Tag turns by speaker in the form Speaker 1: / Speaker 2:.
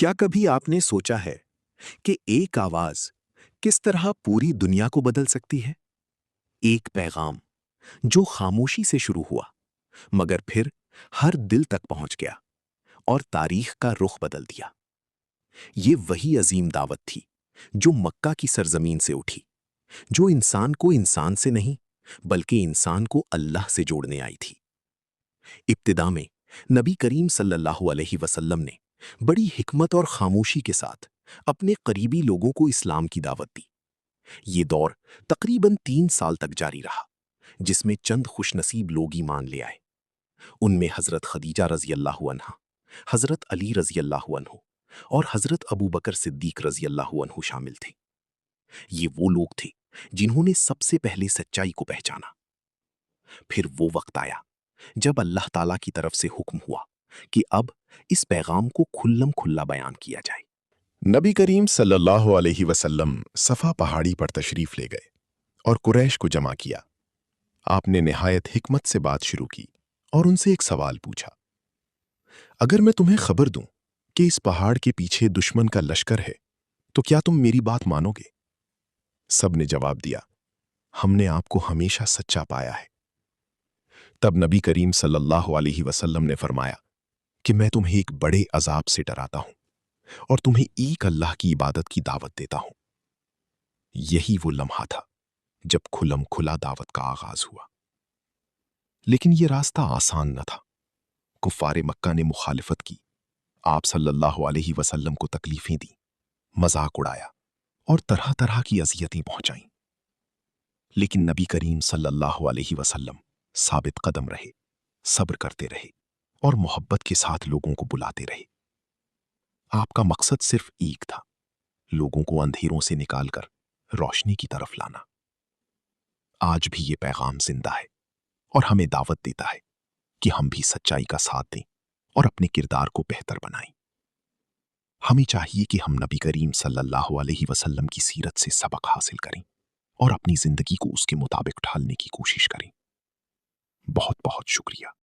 Speaker 1: क्या कभी आपने सोचा है कि एक आवाज किस तरह पूरी दुनिया को बदल सकती है? एक पैगाम जो खामोशी से शुरू हुआ मगर फिर हर दिल तक पहुंच गया और तारीख का रुख बदल दिया। ये वही अजीम दावत थी जो मक्का की सरजमीन से उठी, जो इंसान को इंसान से नहीं बल्कि इंसान को अल्लाह से जोड़ने आई थी। इब्तिदा में नबी करीम सल्लल्लाहु अलैहि वसल्लम ने बड़ी हिकमत और खामोशी के साथ अपने करीबी लोगों को इस्लाम की दावत दी। ये दौर तकरीबन 3 साल तक जारी रहा, जिसमें चंद खुशनसीब लोग ईमान ले आए। उनमें हजरत खदीजा रजी अल्लाह अन्हा, हजरत अली रजी अल्लाह अन्हु और हजरत अबू बकर सिद्दीक रजी अल्लाह अन्हु शामिल थे। ये वो लोग थे जिन्होंने सबसे पहले सच्चाई को पहचाना। फिर वो वक्त आया जब अल्लाह ताला की तरफ से हुक्म हुआ कि अब इस पैगाम को खुल्लम खुल्ला बयान किया जाए।
Speaker 2: नबी करीम सल्लल्लाहु अलैहि वसल्लम सफ़ा पहाड़ी पर तशरीफ़ ले गए और कुरैश को जमा किया। आपने निहायत हिकमत से बात शुरू की और उनसे एक सवाल पूछा, अगर मैं तुम्हें खबर दूं कि इस पहाड़ के पीछे दुश्मन का लश्कर है, तो क्या तुम मेरी बात मानोगे? सब ने जवाब दिया, हमने आपको हमेशा सच्चा पाया है। तब नबी करीम सल्लल्लाहु अलैहि वसल्लम ने फरमाया कि मैं तुम्हें एक बड़े अजाब से डराता हूं और तुम्हें एक अल्लाह की इबादत की दावत देता हूं। यही वो लम्हा था जब खुलम खुला दावत का आगाज हुआ। लेकिन यह रास्ता आसान न था। कुफ्फारे मक्का ने मुखालिफत की, आप सल्लल्लाहु अलैहि वसल्लम को तकलीफें दी, मजाक उड़ाया और तरह तरह की अजियतें पहुंचाईं। लेकिन नबी करीम सल्लल्लाहु अलैहि वसल्लम साबित कदम रहे, सब्र करते रहे और मोहब्बत के साथ लोगों को बुलाते रहे। आपका मकसद सिर्फ एक था, लोगों को अंधेरों से निकालकर रोशनी की तरफ लाना। आज भी ये पैगाम जिंदा है और हमें दावत देता है कि हम भी सच्चाई का साथ दें और अपने किरदार को बेहतर बनाएं। हमें चाहिए कि हम नबी करीम सल्लल्लाहु अलैहि वसल्लम की सीरत से सबक हासिल करें और अपनी जिंदगी को उसके मुताबिक ढालने की कोशिश करें। बहुत बहुत शुक्रिया।